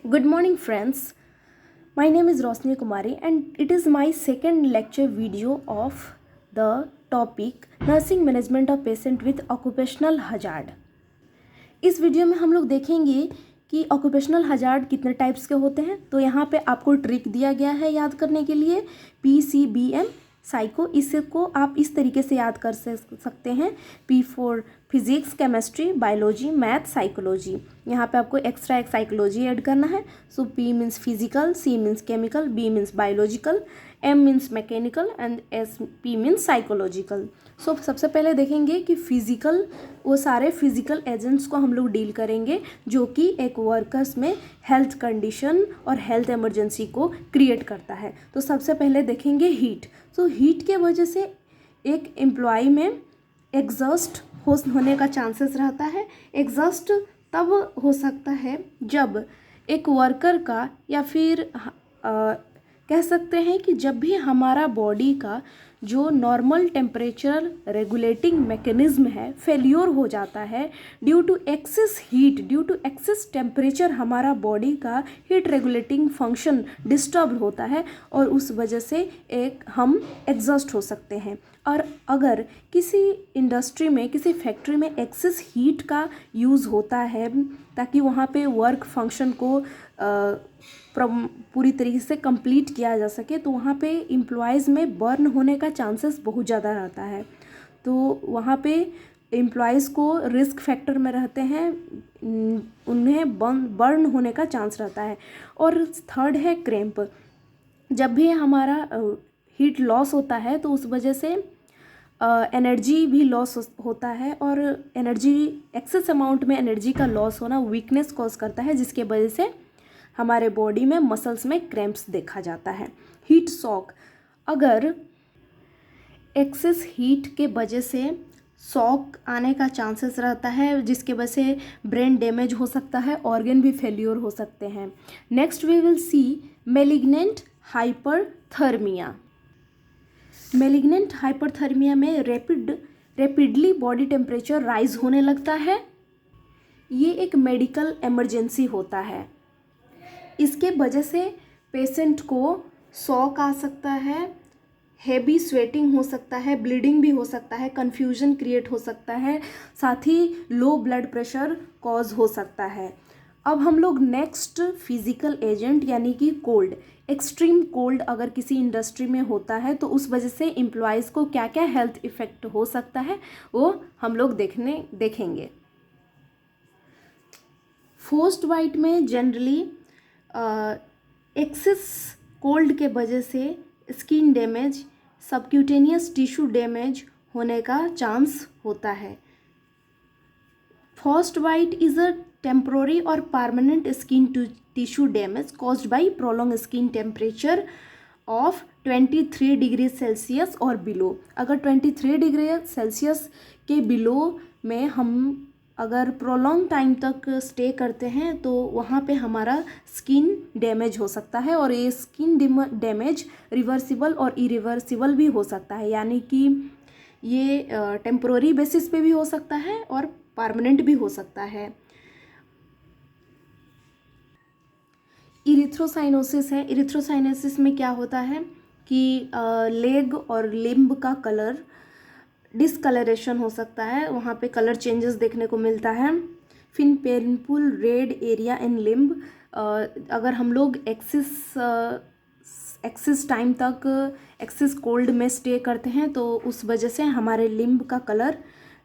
Good morning, friends. My name is Rosni Kumari, and it is my second lecture video of the topic Nursing Management of Patient with Occupational Hazard. इस video में हम लोग देखेंगे कि occupational hazard कितने types के होते हैं। तो यहाँ पे आपको ट्रिक दिया गया है याद करने के लिए, PCBM साइको। इसको आप इस तरीके से याद कर सकते हैं, P for physics, chemistry, biology, math, psychology. यहाँ पे आपको एक्स्ट्रा एक साइकोलॉजी ऐड करना है। So P means physical, C means chemical, B means biological, M means mechanical and P means psychological. So सबसे पहले देखेंगे कि फिजिकल, वो सारे फिजिकल एजेंट्स को हम लोग डील करेंगे जो कि एक वर्कर्स में हेल्थ कंडीशन और हेल्थ इमरजेंसी को क्रिएट करता है। तो सबसे पहले देखेंगे हीट। तो हीट के वजह से एक एम्प्लॉय में एग्जॉस्ट होने का चांसेस रहता है। एग्जॉस्ट तब हो सकता है जब एक वर्कर का, या फिर कह सकते हैं कि जब भी हमारा बॉडी का जो नॉर्मल टेम्परेचर रेगुलेटिंग मैकेनिज्म है फेल्योर हो जाता है due to excess heat, due to excess temperature, हमारा बॉडी का हीट रेगुलेटिंग फंक्शन डिस्टर्ब होता है और उस वजह से हम एग्जॉस्ट हो सकते हैं। और अगर किसी इंडस्ट्री में, किसी फैक्ट्री में एक्सेस हीट का यूज़ होता है ताकि वहाँ पे वर्क फंक्शन को पूरी तरीके से कंप्लीट किया जा सके, तो वहाँ पे एम्प्लॉयज़ में बर्न होने का चांसेस बहुत ज़्यादा रहता है। तो वहाँ पे एम्प्लॉयज़ को रिस्क फैक्टर में रहते हैं, उन्हें बर्न होने का चांस रहता है। और थर्ड है क्रैम्प। जब भी हमारा हीट लॉस होता है तो उस वजह से एनर्जी भी लॉस होता है, और एनर्जी, एक्सेस अमाउंट में एनर्जी का लॉस होना वीकनेस कॉज करता है, जिसके वजह से हमारे बॉडी में मसल्स में क्रैम्प्स देखा जाता है। हीट शॉक, अगर एक्सेस हीट के वजह से शॉक आने का चांसेस रहता है, जिसके वजह से ब्रेन डैमेज हो सकता है, ऑर्गन भी फेल्योर हो सकते हैं। Next we will see malignant hyperthermia. Malignant hyperthermia में रैपिडली बॉडी टेम्परेचर राइज होने लगता है। ये एक मेडिकल इमरजेंसी होता है। इसके वजह से पेशेंट को शॉक आ सकता है, हेवी स्वेटिंग हो सकता है, ब्लीडिंग भी हो सकता है, कन्फ्यूजन क्रिएट हो सकता है, साथ ही लो ब्लड प्रेशर कॉज हो सकता है। अब हम लोग नेक्स्ट फिजिकल एजेंट यानी कि कोल्ड, एक्सट्रीम कोल्ड अगर किसी इंडस्ट्री में होता है तो उस वजह से एम्प्लॉयज़ को क्या क्या हेल्थ इफेक्ट हो सकता है वो हम लोग देखेंगे। फ्रोस्ट बाइट में जनरली एक्सेस कोल्ड के वजह से skin damage, subcutaneous tissue damage होने का चांस होता है। Frostbite is a temporary और permanent skin tissue damage caused by prolong skin temperature of 23 degree Celsius और बिलो। अगर 23 डिग्री सेल्सियस के बिलो में हम अगर प्रोलॉन्ग टाइम तक स्टे करते हैं तो वहाँ पे हमारा स्किन डैमेज हो सकता है, और ये स्किन डैमेज रिवर्सिबल और इरिवर्सिबल भी हो सकता है, यानी कि ये टेम्पोररी बेसिस पे भी हो सकता है और परमानेंट भी हो सकता है। इरिथ्रोसाइनोसिस है। इरिथ्रोसाइनोसिस में क्या होता है कि लेग और लिम्ब का कलर डिसकलरेशन हो सकता है, वहाँ पे कलर चेंजेस देखने को मिलता है। फिर painful red area in limb, अगर हम लोग एक्सेस टाइम तक एक्सेस कोल्ड में स्टे करते हैं तो उस वजह से हमारे लिम्ब का कलर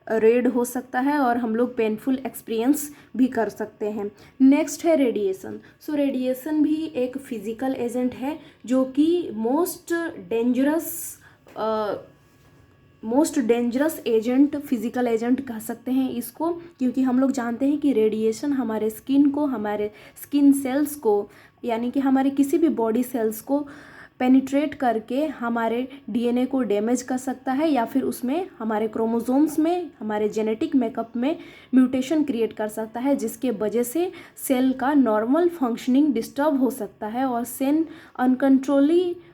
रेड हो सकता है और हम लोग पेनफुल एक्सपीरियंस भी कर सकते हैं। नेक्स्ट है रेडिएशन। सो रेडिएशन भी एक फिजिकल एजेंट है जो कि most dangerous agent, physical agent कह सकते हैं इसको, क्योंकि हम लोग जानते हैं कि रेडिएशन हमारे स्किन को, हमारे स्किन सेल्स को, यानी कि हमारे किसी भी बॉडी सेल्स को पेनिट्रेट करके हमारे डीएनए को डैमेज कर सकता है, या फिर उसमें हमारे क्रोमोसोम्स में, हमारे जेनेटिक मेकअप में म्यूटेशन क्रिएट कर सकता है, जिसके वजह से सेल का नॉर्मल फंक्शनिंग डिस्टर्ब हो सकता है और सेल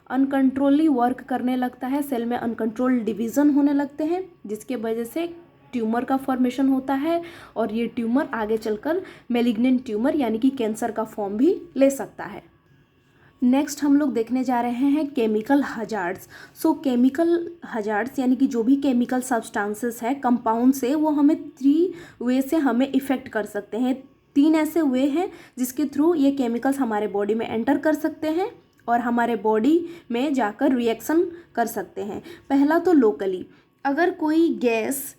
अनकंट्रोली वर्क करने लगता है, सेल में अनकंट्रोल डिवीज़न होने लगते हैं, जिसके वजह से ट्यूमर का फॉर्मेशन होता है और ये ट्यूमर आगे चलकर मैलिग्नेंट ट्यूमर यानी कि कैंसर का फॉर्म भी ले सकता है। नेक्स्ट हम लोग देखने जा रहे हैं केमिकल हजार्ड्स। सो केमिकल हजार्ड्स यानी कि जो भी केमिकल सब्सटेंसेस है, कंपाउंड्स है, वो हमें 3 वे से हमें इफ़ेक्ट कर सकते हैं। 3 ऐसे वे हैं जिसके थ्रू ये केमिकल्स हमारे बॉडी में एंटर कर सकते हैं और हमारे बॉडी में जाकर रिएक्शन कर सकते हैं। पहला तो लोकली, अगर कोई गैस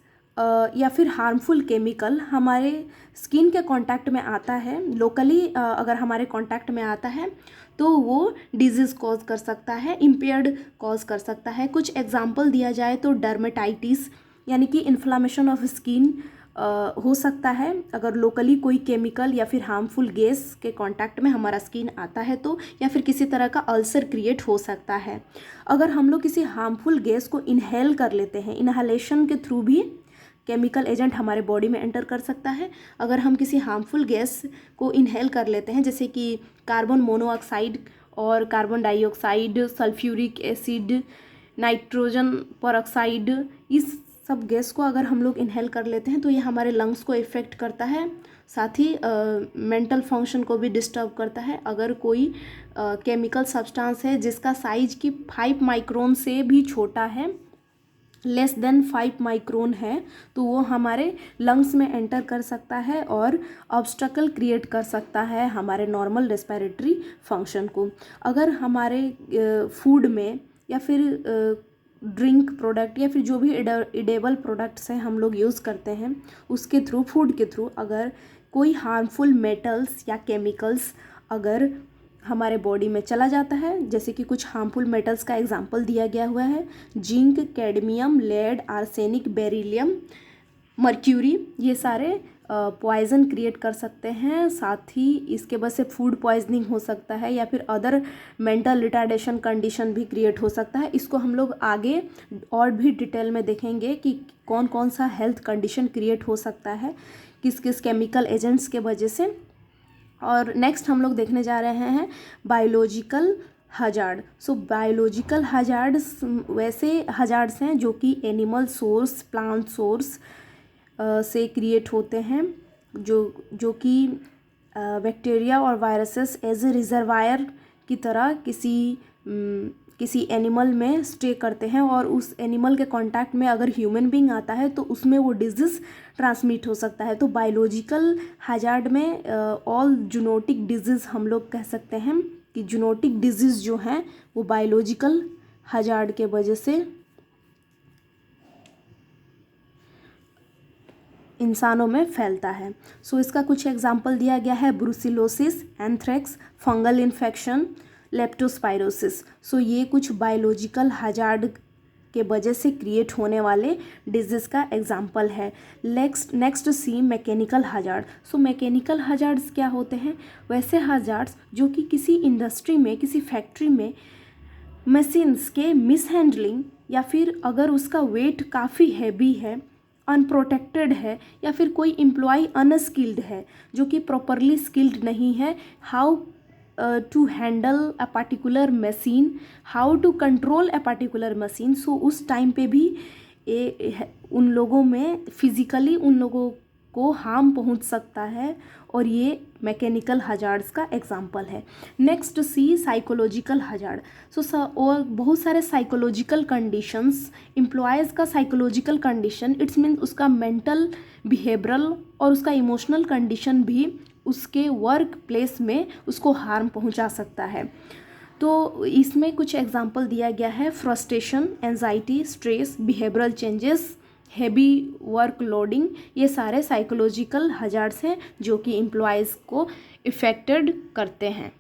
या फिर हार्मफुल केमिकल हमारे स्किन के कांटेक्ट में आता है, लोकली अगर हमारे कांटेक्ट में आता है तो वो डिजीज़ कॉज कर सकता है, इम्पेयर्ड कॉज कर सकता है। कुछ एग्जांपल दिया जाए तो डर्मेटाइटिस यानी कि इन्फ्लामेशन ऑफ स्किन हो सकता है अगर लोकली कोई केमिकल या फिर हार्मफुल गैस के कांटेक्ट में हमारा स्किन आता है तो, या फिर किसी तरह का अल्सर क्रिएट हो सकता है। अगर हम लोग किसी हार्मफुल गैस को इनहेल कर लेते हैं, इनहेलेशन के थ्रू भी केमिकल एजेंट हमारे बॉडी में एंटर कर सकता है। अगर हम किसी हार्मफुल गैस को इनहेल कर लेते हैं जैसे कि कार्बन मोनोऑक्साइड और carbon dioxide, sulphuric acid, nitrogen peroxide, इस सब गैस को अगर हम लोग इनहेल कर लेते हैं तो ये हमारे लंग्स को इफ़ेक्ट करता है, साथ ही मेंटल फंक्शन को भी डिस्टर्ब करता है। अगर कोई केमिकल सब्सटेंस है जिसका साइज की 5 माइक्रोन से भी छोटा है, लेस देन 5 माइक्रोन है, तो वो हमारे लंग्स में एंटर कर सकता है और ऑब्स्टकल क्रिएट कर सकता है हमारे नॉर्मल रेस्पिरेटरी फंक्शन को। अगर हमारे फूड में या फिर ड्रिंक प्रोडक्ट या फिर जो भी इडेबल प्रोडक्ट्स हैं हम लोग यूज़ करते हैं, उसके थ्रू, फूड के थ्रू अगर कोई हार्मफुल मेटल्स या केमिकल्स अगर हमारे बॉडी में चला जाता है, जैसे कि कुछ हार्मफुल मेटल्स का एग्जांपल दिया गया हुआ है, zinc, cadmium, lead, arsenic, beryllium, mercury, ये सारे पॉइजन क्रिएट कर सकते हैं। साथ ही इसके वजह से फूड पॉइजनिंग हो सकता है या फिर अदर मेंटल रिटार्डेशन कंडीशन भी क्रिएट हो सकता है। इसको हम लोग आगे और भी डिटेल में देखेंगे कि कौन कौन सा हेल्थ कंडीशन क्रिएट हो सकता है किस किस केमिकल एजेंट्स के वजह से। और नेक्स्ट हम लोग देखने जा रहे हैं biological hazard. So biological hazards वैसे हजार्ड्स हैं जो कि एनिमल सोर्स, प्लांट सोर्स से क्रिएट होते हैं, जो कि बैक्टीरिया और वायरसेस एज ए रिजर्वायर की तरह किसी एनिमल में स्टे करते हैं और उस एनिमल के कांटेक्ट में अगर ह्यूमन बीइंग आता है तो उसमें वो डिजीज़ ट्रांसमिट हो सकता है। तो बायोलॉजिकल हजार्ड में ऑल जूनोटिक डिजीज़ हम लोग कह सकते हैं कि जूनोटिक डिजीज़ जो हैं वो बायोलॉजिकल हजार्ड के वजह से इंसानों में फैलता है। सो इसका कुछ एग्जाम्पल दिया गया है, brucellosis, anthrax, fungal infection, leptospirosis. So ये कुछ बायोलॉजिकल हजार्ड के वजह से क्रिएट होने वाले डिजीज़ का एग्जाम्पल है। Next C mechanical hazard. So mechanical hazards क्या होते हैं? वैसे हजार्ड्स जो कि किसी इंडस्ट्री में, किसी फैक्ट्री में मशीन्स के मिसहैंडलिंग या फिर अगर उसका वेट काफ़ी हैवी है, अनप्रोटेक्टेड है या फिर कोई एम्प्लॉय अनस्किल्ड है जो कि प्रॉपरली स्किल्ड नहीं है, how to handle a particular machine, how to control a particular machine. So उस टाइम पे भी उन लोगों में फिज़िकली उन लोगों को हार्म पहुंच सकता है और ये मैकेनिकल हजार्ड्स का एग्जाम्पल है। नेक्स्ट सी साइकोलॉजिकल हजार्ड। सो और बहुत सारे साइकोलॉजिकल कंडीशंस, एम्प्लॉयज़ का साइकोलॉजिकल कंडीशन, इट्स मीन उसका मेंटल, बिहेवियरल और उसका इमोशनल कंडीशन भी उसके वर्क प्लेस में उसको हार्म पहुंचा सकता है। तो इसमें कुछ एग्जाम्पल दिया गया है, frustration, anxiety, stress, behavioural changes, heavy work loading, ये सारे साइकोलॉजिकल हजार्ड्स हैं जो कि एम्प्लॉयज़ को इफ़ेक्टेड करते हैं।